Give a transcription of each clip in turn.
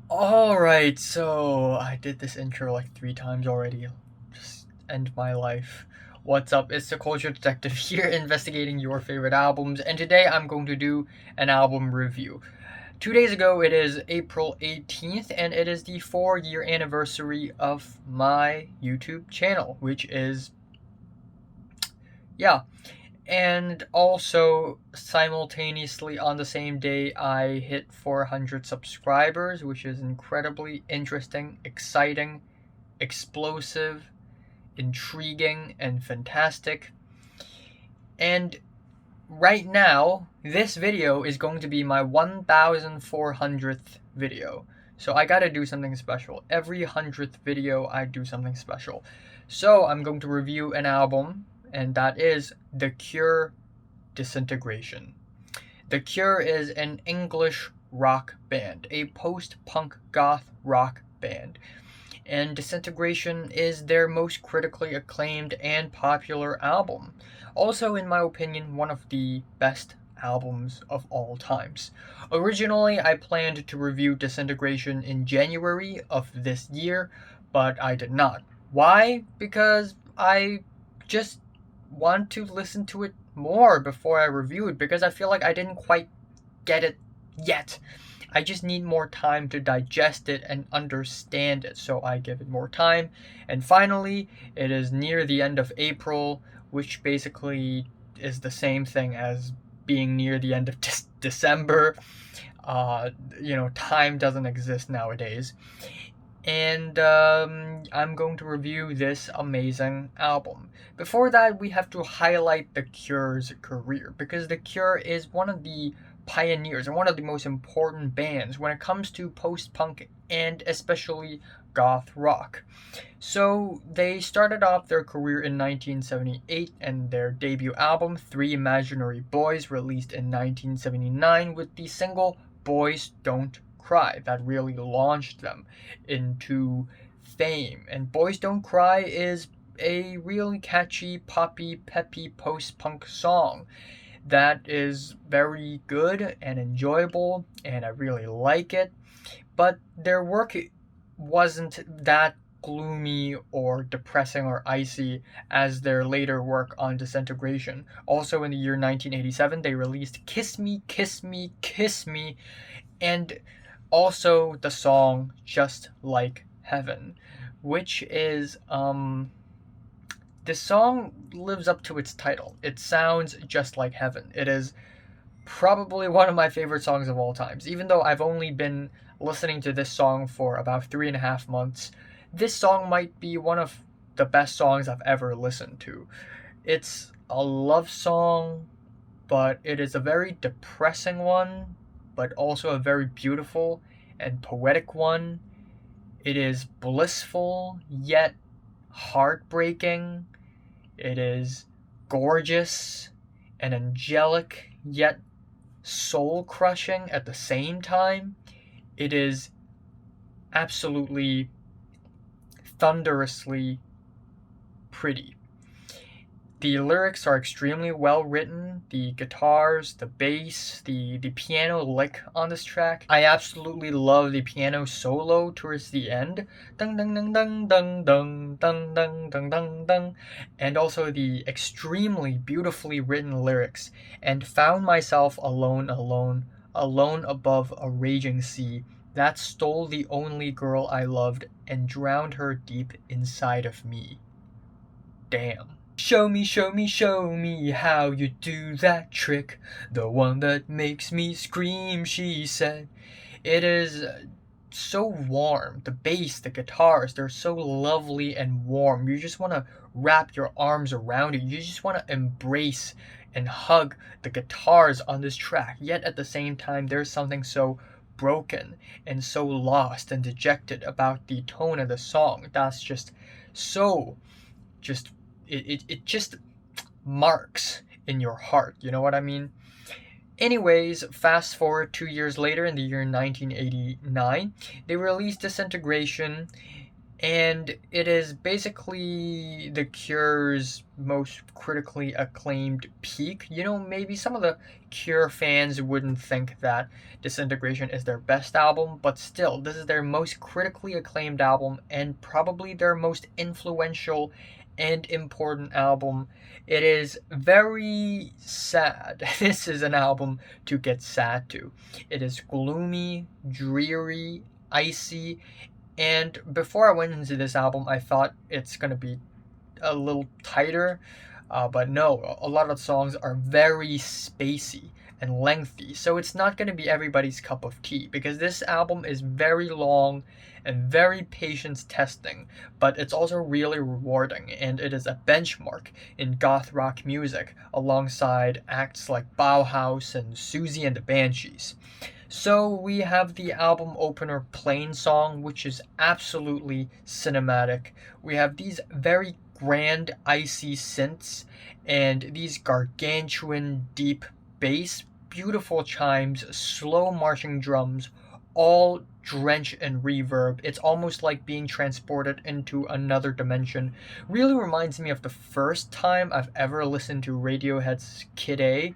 Alright, so I did this intro like 3 times already. Just end my life. What's up? It's the Culture Detective here investigating your favorite albums, and today I'm going to do an album review. 2 days ago, it is April 18th, and it is the 4-year anniversary of my YouTube channel, which is, yeah. And also, simultaneously on the same day, I hit 400 subscribers, which is incredibly interesting, exciting, explosive, intriguing, and fantastic. And right now, this video is going to be my 1400th video. So I gotta do something special. Every 100th video, I do something special. So I'm going to review an album, and that is The Cure Disintegration. The Cure is an English rock band, a post-punk goth rock band, and Disintegration is their most critically acclaimed and popular album. Also, in my opinion, one of the best albums of all times. Originally, I planned to review Disintegration in January of this year, but I did not. Why? Because I just want to listen to it more before I review it, because I feel like I didn't quite get it yet. I just need more time to digest it and understand it, so I give it more time. And finally, it is near the end of April, which basically is the same thing as being near the end of December. Time doesn't exist nowadays. And I'm going to review this amazing album. Before that, we have to highlight The Cure's career, because The Cure is one of the pioneers and one of the most important bands when it comes to post-punk and especially goth rock. So they started off their career in 1978, and their debut album, Three Imaginary Boys, released in 1979 with the single Boys Don't Cry, that really launched them into fame. And Boys Don't Cry is a really catchy, poppy, peppy post-punk song that is very good and enjoyable, and I really like it. But their work wasn't that gloomy or depressing or icy as their later work on Disintegration. Also, in the year 1987, they released Kiss Me, Kiss Me, Kiss Me, and also the song Just Like Heaven, which is this song lives up to its title. It sounds just like heaven. It is probably one of my favorite songs of all times. Even though I've only been listening to this song for about 3.5 months, this song might be one of the best songs I've ever listened to. It's a love song, but it is a very depressing one, but also a very beautiful and poetic one. It is blissful, yet heartbreaking. It is gorgeous and angelic, yet soul crushing at the same time. It is absolutely thunderously pretty. The lyrics are extremely well written. The guitars, the bass, the piano lick on this track. I absolutely love the piano solo towards the end. Dun dun dun dun dun dun dun dun dun dun dun. And also the extremely beautifully written lyrics. And found myself alone, alone, alone above a raging sea that stole the only girl I loved and drowned her deep inside of me. Damn. Show me, show me, show me how you do that trick. The one that makes me scream, she said. It is so warm. The bass, the guitars, they're so lovely and warm. You just want to wrap your arms around it. You just want to embrace and hug the guitars on this track. Yet at the same time, there's something so broken and so lost and dejected about the tone of the song. That's just so just it just marks in your heart, you know what I mean? Anyways, fast forward 2 years later, in the year 1989, they released Disintegration, And it is basically the Cure's most critically acclaimed peak. You know, maybe some of the Cure fans wouldn't think that Disintegration is their best album, but still, this is their most critically acclaimed album and probably their most influential and important album. It is very sad. This is an album to get sad to. It is gloomy, dreary, icy, and before I went into this album, I thought it's gonna be a little tighter, but no, a lot of the songs are very spacey and lengthy, so it's not gonna be everybody's cup of tea because this album is very long and very patience testing, but it's also really rewarding, and it is a benchmark in goth rock music alongside acts like Bauhaus and Susie and the Banshees. So we have the album opener Plainsong, which is absolutely cinematic. We have these very grand icy synths and these gargantuan deep bass, beautiful chimes, slow marching drums, all drenched in reverb. It's almost like being transported into another dimension. Really reminds me of the first time I've ever listened to Radiohead's Kid A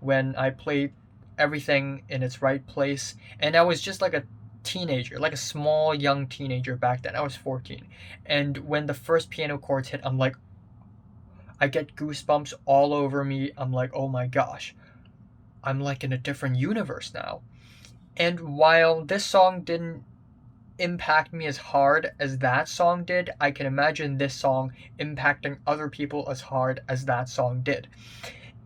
when I played everything in its right place. And I was just like a teenager, like a small young teenager back then. I was 14. And when the first piano chords hit, I'm like, I get goosebumps all over me. I'm like, oh my gosh, I'm like in a different universe now. And while this song didn't impact me as hard as that song did, I can imagine this song impacting other people as hard as that song did.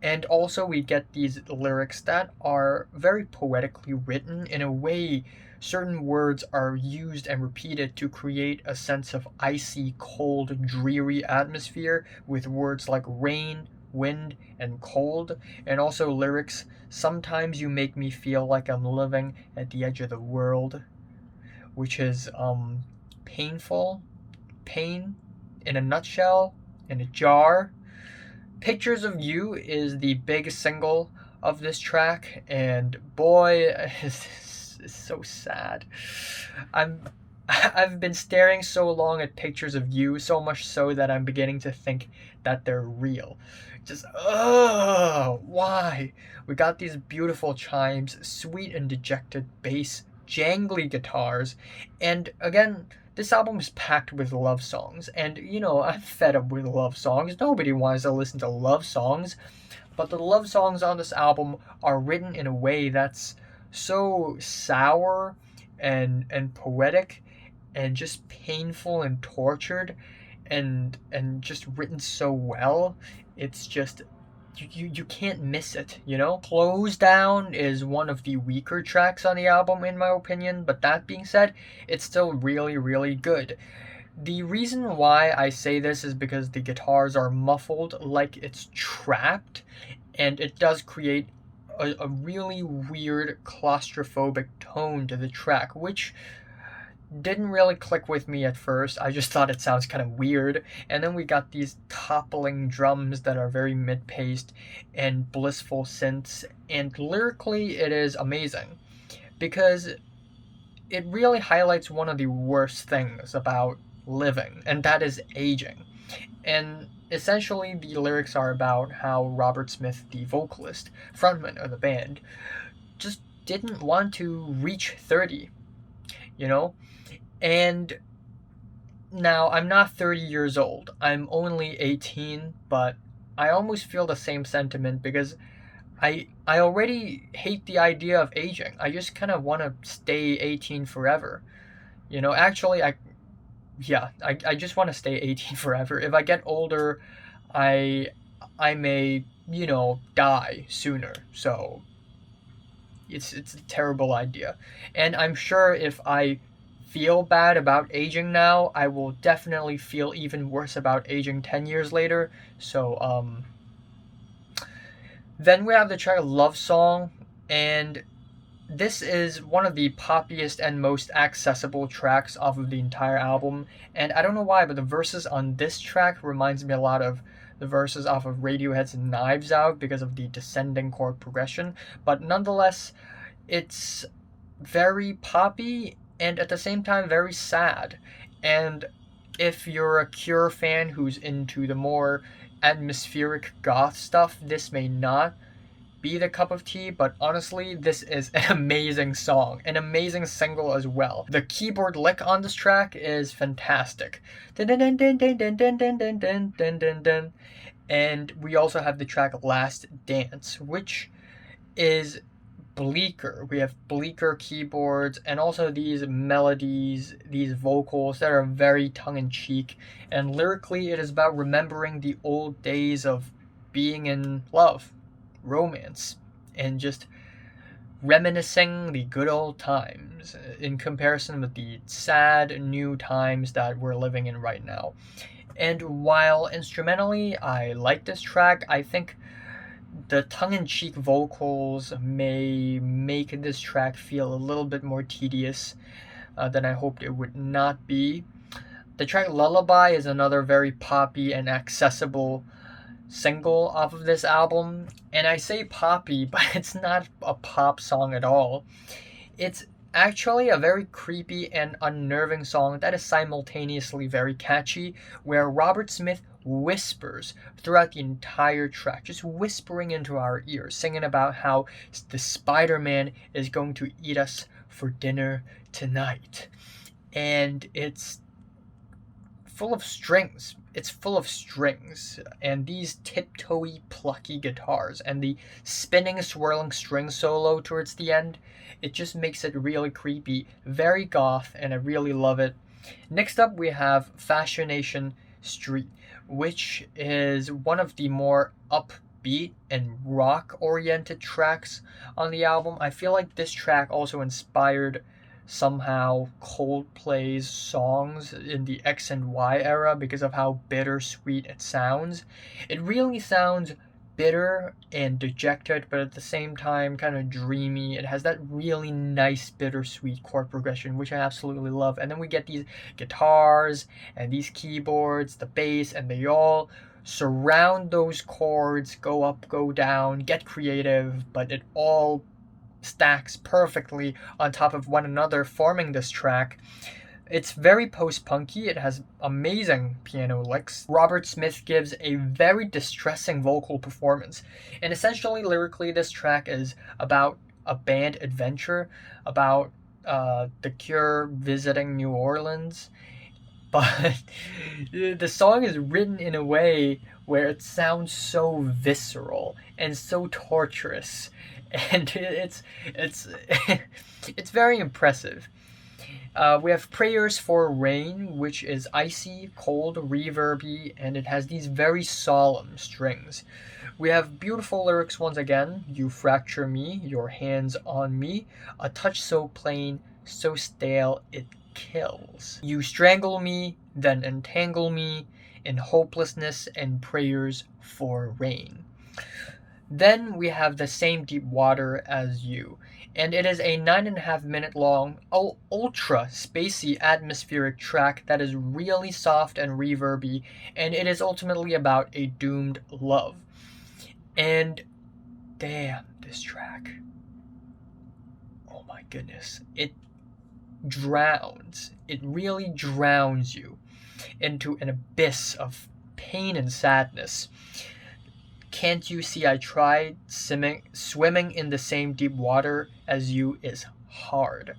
And also, we get these lyrics that are very poetically written in a way. Certain words are used and repeated to create a sense of icy, cold, dreary atmosphere with words like rain, wind, and cold. And also, lyrics, sometimes you make me feel like I'm living at the edge of the world, which is painful, pain in a nutshell, in a jar. Pictures of You is the big single of this track, and boy, it's so sad. I'm I've been staring so long at pictures of you, so much so that I'm beginning to think that they're real. Just why? We got these beautiful chimes, sweet and dejected bass, jangly guitars, and again, this album is packed with love songs, and you know, I'm fed up with love songs. Nobody wants to listen to love songs, but the love songs on this album are written in a way that's so sour and poetic and just painful and tortured and just written so well. It's just you can't miss it, you know? Closedown is one of the weaker tracks on the album in my opinion, but that being said, it's still really, really good. The reason why I say this is because the guitars are muffled like it's trapped, and it does create a really weird claustrophobic tone to the track, which didn't really click with me at first. I just thought it sounds kind of weird. And then we got these toppling drums that are very mid paced and blissful synths. And lyrically, it is amazing because it really highlights one of the worst things about living, and that is aging. And essentially, the lyrics are about how Robert Smith, the vocalist, frontman of the band, just didn't want to reach 30, you know? And now I'm not 30 years old. I'm only 18, but I almost feel the same sentiment because I already hate the idea of aging. I just kind of want to stay 18 forever. You know, actually I just want to stay 18 forever. If I get older, I I may, you know, die sooner. So it's a terrible idea. And I'm sure if I feel bad about aging now, I will definitely feel even worse about aging 10 years later. So, then we have the track Lovesong, and this is one of the poppiest and most accessible tracks off of the entire album. And I don't know why, but the verses on this track reminds me a lot of the verses off of Radiohead's Knives Out because of the descending chord progression. But nonetheless, it's very poppy and at the same time very sad. And if you're a Cure fan who's into the more atmospheric goth stuff, this may not be the cup of tea, but honestly, this is an amazing song, an amazing single as well. The keyboard lick on this track is fantastic. And we also have the track Last Dance, which is Bleaker. We have Bleaker keyboards and also these melodies, these vocals that are very tongue-in-cheek. And lyrically, it is about remembering the old days of being in love, romance, and just reminiscing the good old times in comparison with the sad new times that we're living in right now. And while instrumentally I like this track, I think the tongue-in-cheek vocals may make this track feel a little bit more tedious than I hoped it would not be. The track Lullaby is another very poppy and accessible single off of this album, and I say poppy, but it's not a pop song at all. It's actually a very creepy and unnerving song that is simultaneously very catchy, where Robert Smith whispers throughout the entire track, just whispering into our ears, singing about how the Spider-Man is going to eat us for dinner tonight. And it's full of strings. It's full of strings, and these tiptoey, plucky guitars, and the spinning, swirling string solo towards the end, it just makes it really creepy, very goth, and I really love it. Next up, we have Fascination Street, which is one of the more upbeat and rock-oriented tracks on the album. I feel like this track also inspired somehow Coldplay's songs in the X and Y era because of how bittersweet it sounds. It really sounds bitter and dejected, but at the same time kind of dreamy. It has that really nice bittersweet chord progression, which I absolutely love. And then we get these guitars and these keyboards, the bass, and they all surround those chords, go up, go down, get creative, but it all stacks perfectly on top of one another, forming this track. It's very post-punky. It has amazing piano licks. Robert Smith gives a very distressing vocal performance. And essentially, lyrically, this track is about a band adventure, about the Cure visiting New Orleans. But the song is written in a way where it sounds so visceral and so torturous, and it's it's very impressive. We have Prayers for Rain, which is icy, cold, reverby, and it has these very solemn strings. We have beautiful lyrics once again. You fracture me, your hands on me, a touch so plain, so stale it kills. You strangle me, then entangle me in hopelessness and prayers for rain. Then we have The Same Deep Water as You, and it is a 9.5 minute long, ultra spacey atmospheric track that is really soft and reverby, and it is ultimately about a doomed love. And damn, this track. Oh my goodness. It really drowns you into an abyss of pain and sadness. Can't you see I tried? Swimming in the same deep water as you is hard.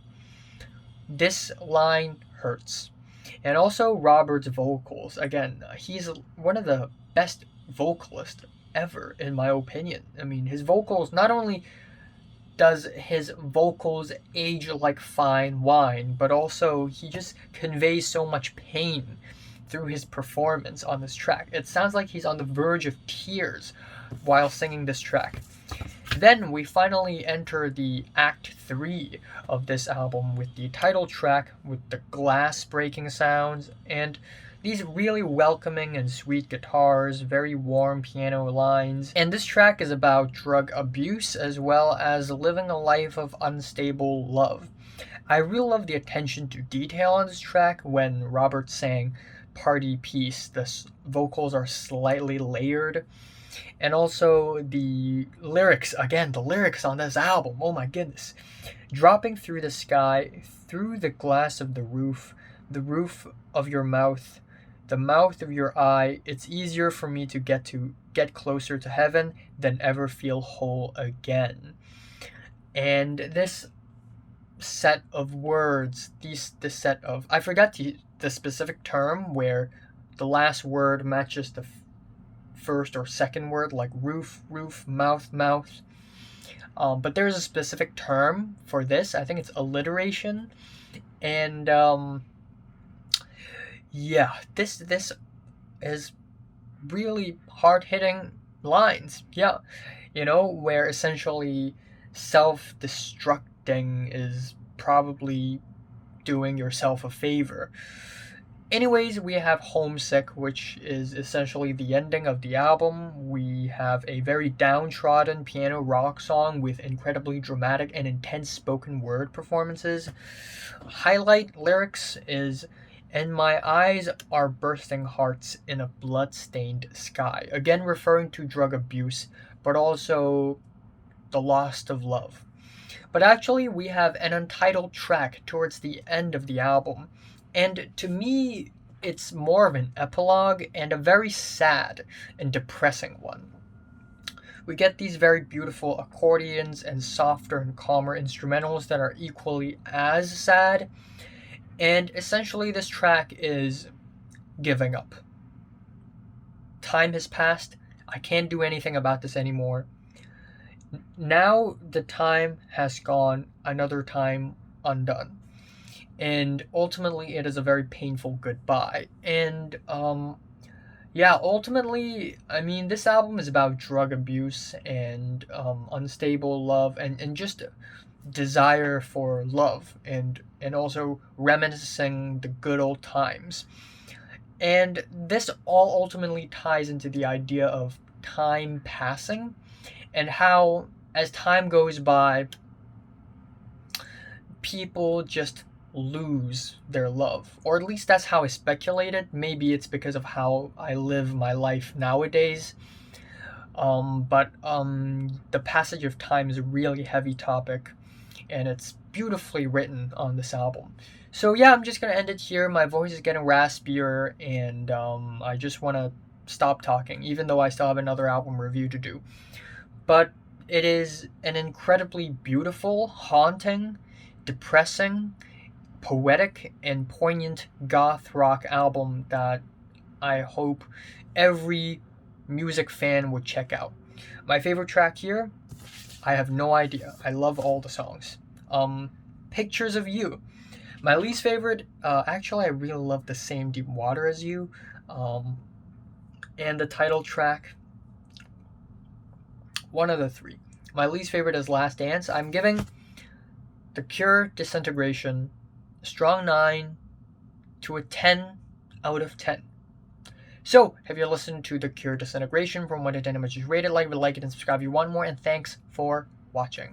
This line hurts. And also Robert's vocals. Again, he's one of the best vocalists ever, in my opinion. I mean, his vocals, not only does his vocals age like fine wine, but also he just conveys so much pain through his performance on this track. It sounds like he's on the verge of tears while singing this track. Then we finally enter the Act 3 of this album with the title track with the glass breaking sounds and these really welcoming and sweet guitars, very warm piano lines. And this track is about drug abuse as well as living a life of unstable love. I really love the attention to detail on this track. When Robert sang Party Piece, the vocals are slightly layered. And also the lyrics, again, the lyrics on this album, oh my goodness. Dropping through the sky, through the glass of the roof, the roof of your mouth, the mouth of your eye. It's easier for me to get closer to heaven than ever feel whole again. And this set of words, this set of, I forgot the specific term where the last word matches the first or second word, like roof, roof, mouth, mouth. But there's a specific term for this. I think it's alliteration. And yeah, this is really hard hitting lines. Yeah, where essentially self destructing is probably doing yourself a favor. Anyways, we have Homesick, which is essentially the ending of the album. We have a very downtrodden piano rock song with incredibly dramatic and intense spoken word performances. Highlight lyrics is, "And my eyes are bursting hearts in a blood-stained sky." Again, referring to drug abuse, but also the loss of love. But actually, we have an untitled track towards the end of the album. And to me, it's more of an epilogue and a very sad and depressing one. We get these very beautiful accordions and softer and calmer instrumentals that are equally as sad. And essentially, this track is giving up. Time has passed. I can't do anything about this anymore. Now the time has gone, another time undone. And ultimately, it is a very painful goodbye. And yeah, ultimately, I mean, this album is about drug abuse and unstable love and just desire for love and also reminiscing the good old times. And this all ultimately ties into the idea of time passing and how, as time goes by, people just lose their love. Or at least that's how I speculated. Maybe it's because of how I live my life nowadays. But the passage of time is a really heavy topic, and it's beautifully written on this album. So yeah, I'm just gonna end it here. My voice is getting raspier, and I just want to stop talking, even though I still have another album review to do. But it is an incredibly beautiful, haunting, depressing, poetic, and poignant goth rock album that I hope every music fan would check out. My favorite track here, I have no idea. I love all the songs. Pictures of You. My least favorite, actually, I really love The Same Deep Water as You. And the title track, one of the three. My least favorite is Last Dance. I'm giving The Cure Disintegration a strong 9 to a 10 out of 10. So, have you listened to The Cure Disintegration from 1 to 10 how much is rated? Like it and subscribe if you want more, and thanks for watching.